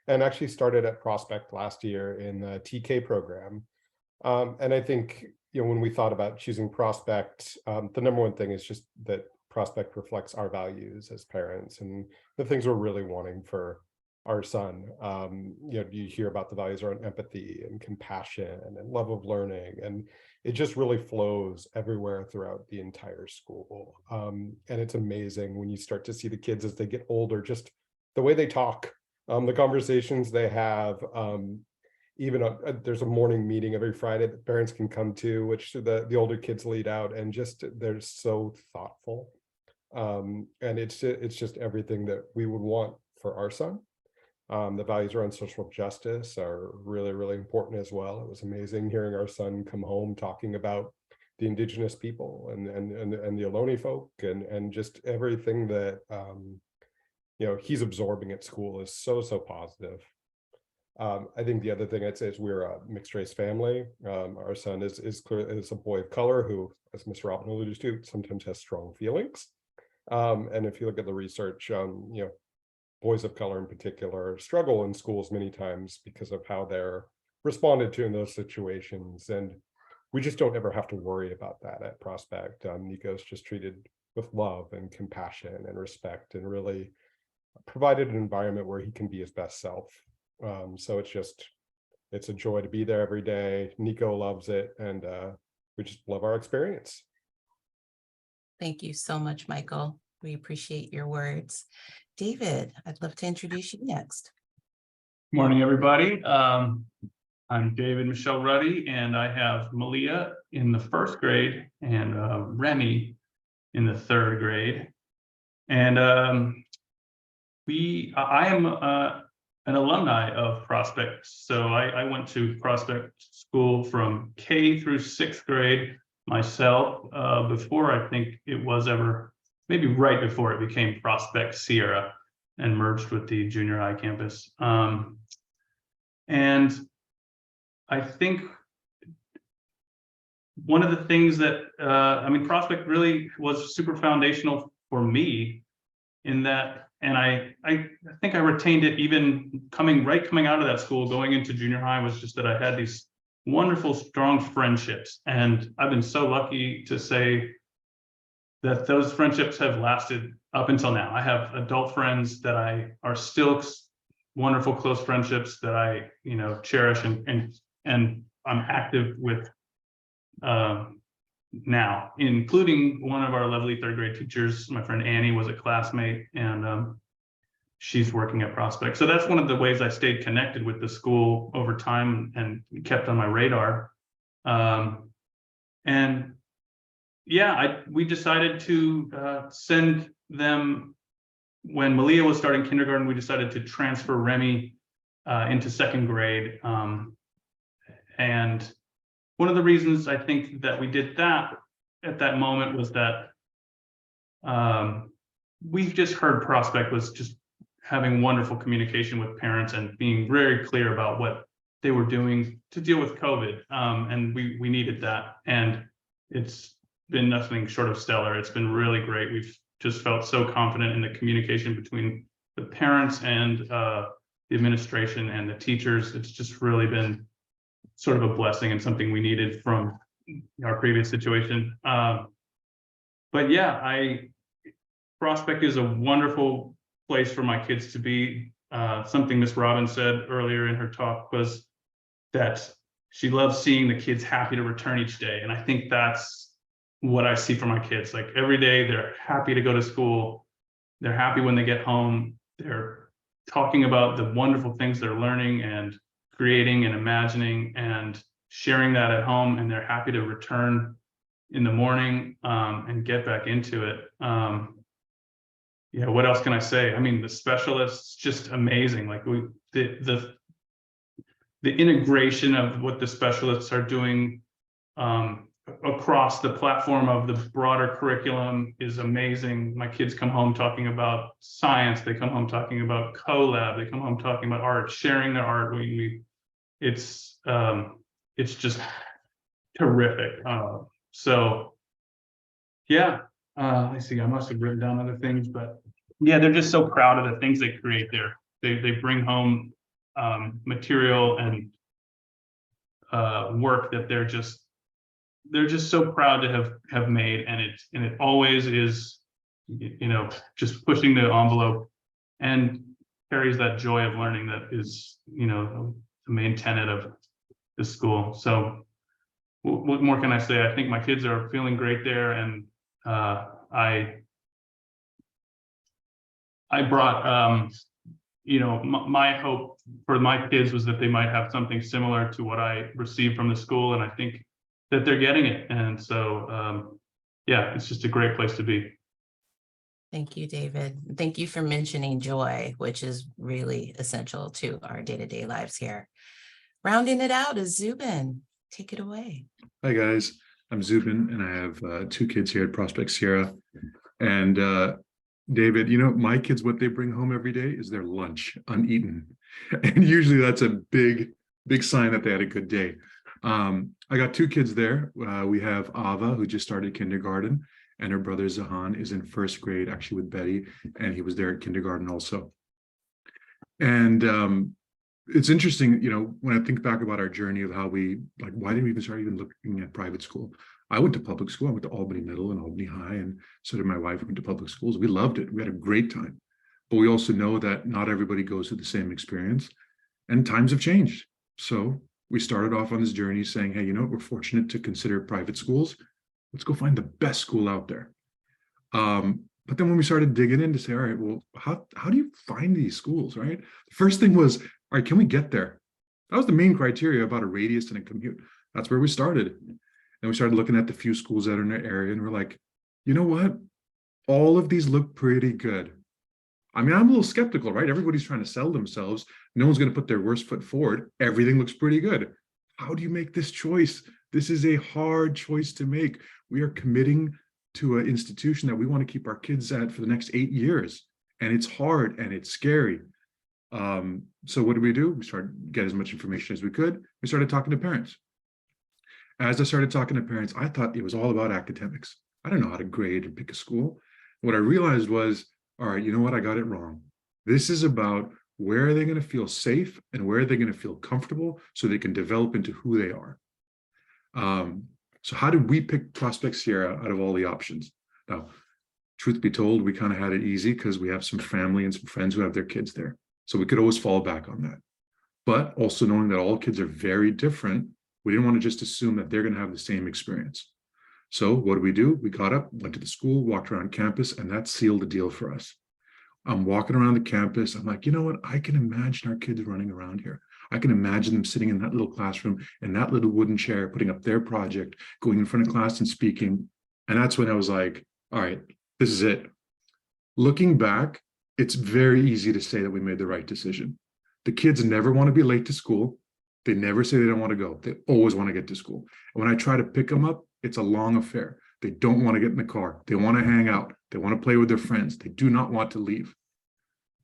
and actually started at Prospect last year in the TK program. And I think, when we thought about choosing Prospect, the number one thing is just that Prospect reflects our values as parents and the things we're really wanting for our son. You hear about the values around empathy and compassion and love of learning, and it just really flows everywhere throughout the entire school. And it's amazing when you start to see the kids as they get older, just the way they talk, the conversations they have. Even there's a morning meeting every Friday that parents can come to, which the older kids lead out, and just they're so thoughtful. And it's just everything that we would want for our son. The values around social justice are really, really important as well. It was amazing hearing our son come home talking about the Indigenous people and the Ohlone folk and just everything that he's absorbing at school is so positive. I think the other thing I'd say is we're a mixed race family. Our son is a boy of color who, as Ms. Robin alluded to, sometimes has strong feelings. And if you look at the research, boys of color in particular struggle in schools many times because of how they're responded to in those situations. And we just don't ever have to worry about that at Prospect. Nico's just treated with love and compassion and respect and really provided an environment where he can be his best self. So it's a joy to be there every day. Nico loves it, and we just love our experience. Thank you so much, Michael. We appreciate your words. David, I'd love to introduce you next. Morning, everybody. I'm David Michelle Ruddy, and I have Malia in the first grade and Remy in the third grade. And I am an alumni of Prospect. So I went to Prospect School from K through 6th grade myself, before I think it was ever, maybe right before it became Prospect Sierra and merged with the junior high campus. And I think one of the things that, I mean, Prospect really was super foundational for me in that, and I think I retained it even coming out of that school, going into junior high, was just that I had these wonderful, strong friendships. And I've been so lucky to say that those friendships have lasted up until now. I have adult friends that are still wonderful, close friendships that I, cherish and I'm active with now, including one of our lovely 3rd grade teachers. My friend Annie was a classmate, and she's working at Prospect. So that's one of the ways I stayed connected with the school over time and kept on my radar. And yeah, we decided to send them, when Malia was starting kindergarten, we decided to transfer Remy into 2nd grade. And one of the reasons I think that we did that at that moment was that we've just heard Prospect was just having wonderful communication with parents and being very clear about what they were doing to deal with COVID. And we needed that. And it's been nothing short of stellar. It's been really great. We've just felt so confident in the communication between the parents and the administration and the teachers. It's just really been sort of a blessing and something we needed from our previous situation. But yeah, Prospect is a wonderful place for my kids to be. Something Miss Robbins said earlier in her talk was that she loves seeing the kids happy to return each day. And I think that's what I see for my kids. Like every day they're happy to go to school. They're happy when they get home. They're talking about the wonderful things they're learning and creating and imagining and sharing that at home. And they're happy to return in the morning and get back into it. Yeah, what else can I say? I mean, the specialists, just amazing. Like the integration of what the specialists are doing across the platform of the broader curriculum is amazing. My kids come home talking about science. They come home talking about CoLab. They come home talking about art, sharing their art. It's just terrific. So yeah, let's see, I must have written down other things, but yeah, they're just so proud of the things they create there. They bring home material and work that they're just so proud to have made, and it always is, just pushing the envelope and carries that joy of learning that is, the main tenet of the school. So what more can I say? I think my kids are feeling great there, and I brought, my hope for my kids was that they might have something similar to what I received from the school, and I think that they're getting it. And so, yeah, it's just a great place to be. Thank you, David. Thank you for mentioning joy, which is really essential to our day-to-day lives here. Rounding it out is Zubin. Take it away. Hi, guys. I'm Zubin, and I have 2 kids here at Prospect Sierra. And David, my kids, what they bring home every day is their lunch uneaten. And usually that's a big sign that they had a good day. I got 2 kids there. We have Ava, who just started kindergarten, and her brother Zahan is in 1st grade, actually with Betty, and he was there at kindergarten also. And it's interesting, when I think back about our journey of how why did we even start looking at private school? I went to public school. I went to Albany Middle and Albany High, and so did my wife. We went to public schools. We loved it. We had a great time. But we also know that not everybody goes through the same experience, and times have changed. So we started off on this journey saying, hey, we're fortunate to consider private schools. Let's go find the best school out there. But then when we started digging in to say, all right, well, how do you find these schools, right? The first thing was, all right, can we get there? That was the main criteria about a radius and a commute. That's where we started. And we started looking at the few schools that are in our area, and we're like, you know what? All of these look pretty good. I mean, I'm a little skeptical, right? Everybody's trying to sell themselves. No one's going to put their worst foot forward. Everything looks pretty good. How do you make this choice? This is a hard choice to make. We are committing to an institution that we want to keep our kids at for the next 8 years. And it's hard and it's scary. So what do? We started to get as much information as we could. We started talking to parents. As I started talking to parents, I thought it was all about academics. I don't know how to grade or pick a school. What I realized was, all right, you know what? I got it wrong. This is about where are they going to feel safe and where are they going to feel comfortable so they can develop into who they are. So how did we pick Prospect Sierra out of all the options? Now, truth be told, we kind of had it easy because we have some family and some friends who have their kids there. So we could always fall back on that. But also knowing that all kids are very different, we didn't want to just assume that they're going to have the same experience. So what do? We got up, went to the school, walked around campus, and that sealed the deal for us. I'm walking around the campus. I'm like, you know what? I can imagine our kids running around here. I can imagine them sitting in that little classroom in that little wooden chair, putting up their project, going in front of class and speaking. And that's when I was like, all right, this is it. Looking back, it's very easy to say that we made the right decision. The kids never want to be late to school. They never say they don't want to go. They always want to get to school. And when I try to pick them up, it's a long affair. They don't want to get in the car. They want to hang out. They want to play with their friends. They do not want to leave.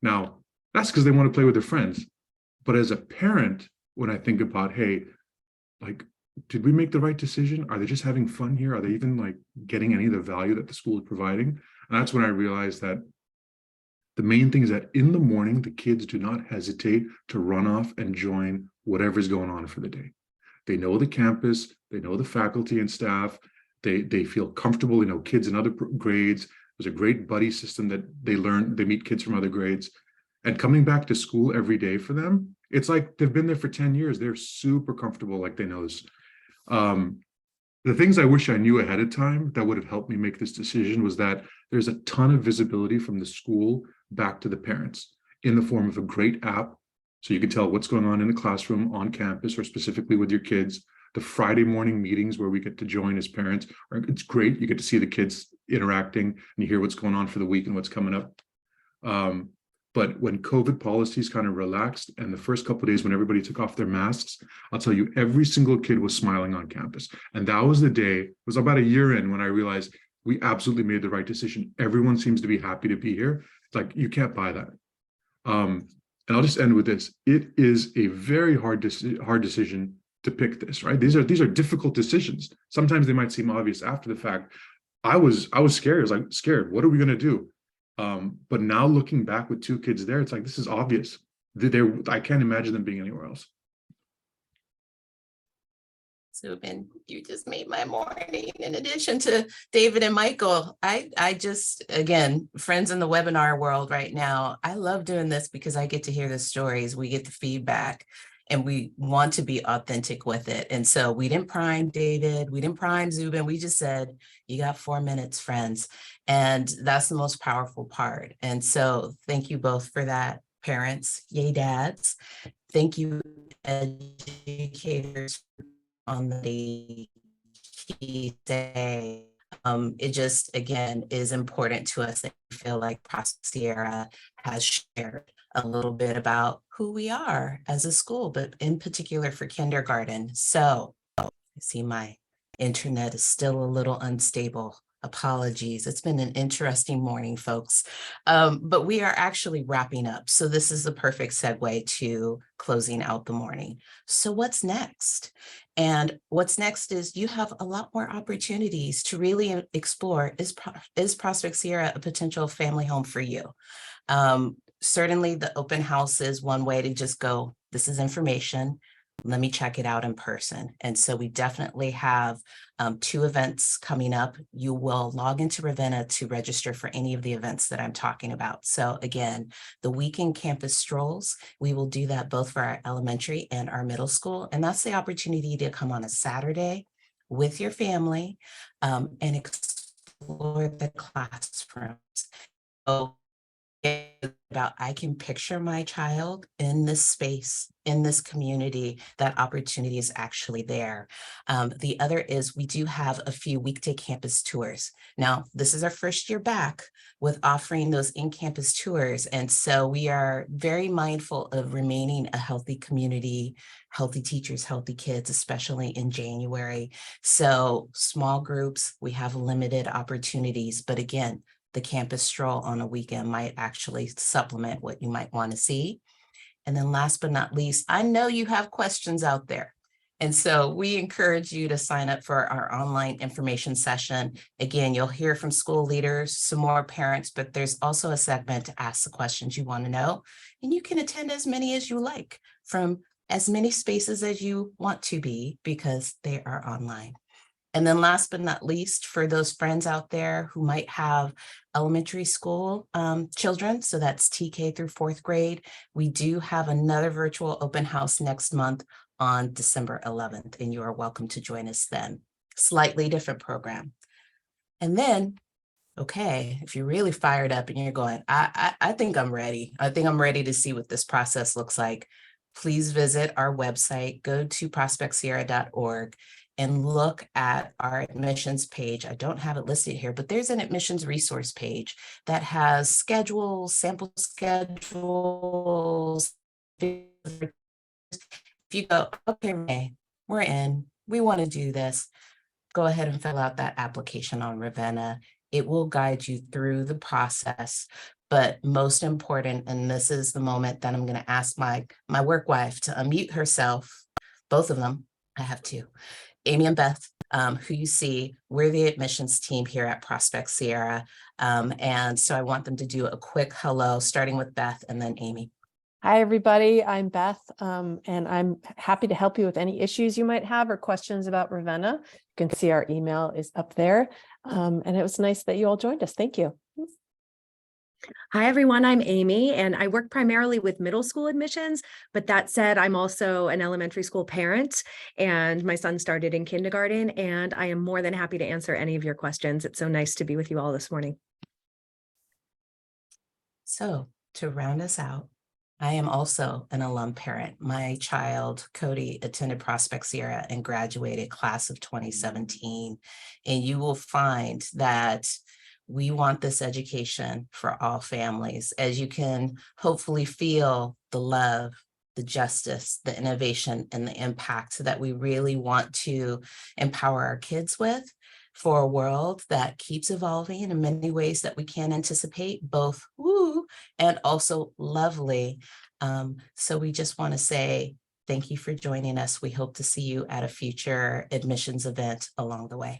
Now, that's because they want to play with their friends. But as a parent, when I think about, hey, like, did we make the right decision? Are they just having fun here? Are they even like getting any of the value that the school is providing? And that's when I realized that the main thing is that in the morning, the kids do not hesitate to run off and join whatever's going on for the day. They know the campus, they know the faculty and staff, they feel comfortable, they know kids in other grades. There's a great buddy system that they meet kids from other grades. And coming back to school every day for them, it's like they've been there for 10 years. They're super comfortable, like they know this. The things I wish I knew ahead of time that would have helped me make this decision was that there's a ton of visibility from the school back to the parents in the form of a great app. So you can tell what's going on in the classroom, on campus, or specifically with your kids. The Friday morning meetings where we get to join as parents, it's great. You get to see the kids interacting and you hear what's going on for the week and what's coming up. But when COVID policies kind of relaxed and the first couple of days when everybody took off their masks, I'll tell you, every single kid was smiling on campus. And that was the day, it was about a year in when I realized we absolutely made the right decision. Everyone seems to be happy to be here. It's like, you can't buy that. And I'll just end with this. It is a very hard decision to pick this, right? These are difficult decisions. Sometimes they might seem obvious after the fact. I was scared. I was like, scared. What are we going to do? But now looking back with two kids there, it's like, this is obvious. I can't imagine them being anywhere else. Zubin, you just made my morning. In addition to David and Michael, I just, again, friends in the webinar world right now, I love doing this because I get to hear the stories, we get the feedback, and we want to be authentic with it. And so we didn't prime David, we didn't prime Zubin, we just said, you got 4 minutes, friends. And that's the most powerful part. And so thank you both for that, parents, yay dads. Thank you, educators on the key day. It just, again, is important to us that we feel like Prospect Sierra has shared a little bit about who we are as a school, but in particular for kindergarten. So I see my internet is still a little unstable. Apologies. It's been an interesting morning, folks. But we are actually wrapping up. So this is the perfect segue to closing out the morning. So what's next? And what's next is you have a lot more opportunities to really explore, is Prospect Sierra a potential family home for you? Certainly the open house is one way to just go, this is information, let me check it out in person. And so we definitely have 2 events coming up. You will log into Ravenna to register for any of the events that I'm talking about. So again, the weekend campus strolls, we will do that both for our elementary and our middle school. And that's the opportunity to come on a Saturday with your family and explore the classrooms. So about, I can picture my child in this space, in this community, that opportunity is actually there. The other is we do have a few weekday campus tours. Now, this is our first year back with offering those in-campus tours. And so we are very mindful of remaining a healthy community, healthy teachers, healthy kids, especially in January. So small groups, we have limited opportunities, but again, the campus stroll on a weekend might actually supplement what you might want to see. And then last but not least, I know you have questions out there. And so we encourage you to sign up for our online information session. Again, you'll hear from school leaders, some more parents, but there's also a segment to ask the questions you want to know. And you can attend as many as you like from as many spaces as you want to be because they are online. And then last but not least, for those friends out there who might have elementary school children, so that's TK through 4th grade, we do have another virtual open house next month on December 11th, and you are welcome to join us then. Slightly different program. And then, okay, if you're really fired up and you're going, I think I'm ready. I think I'm ready to see what this process looks like. Please visit our website, go to prospectsierra.org and look at our admissions page. I don't have it listed here, but there's an admissions resource page that has schedules, sample schedules. If you go, okay, Renee, we're in, we want to do this, go ahead and fill out that application on Ravenna. It will guide you through the process. But most important, and this is the moment that I'm going to ask my work wife to unmute herself, both of them, I have two, Amy and Beth, who you see, we're the admissions team here at Prospect Sierra. And so I want them to do a quick hello, starting with Beth and then Amy. Hi, everybody. I'm Beth, and I'm happy to help you with any issues you might have or questions about Ravenna. You can see our email is up there. And it was nice that you all joined us. Thank you. Hi, everyone. I'm Amy, and I work primarily with middle school admissions. But that said, I'm also an elementary school parent, and my son started in kindergarten, and I am more than happy to answer any of your questions. It's so nice to be with you all this morning. So to round us out, I am also an alum parent. My child, Cody, attended Prospect Sierra and graduated class of 2017. And you will find that we want this education for all families. As you can hopefully feel the love, the justice, the innovation, and the impact that we really want to empower our kids with for a world that keeps evolving in many ways that we can't anticipate, both woo and also lovely. So we just want to say thank you for joining us. We hope to see you at a future admissions event along the way.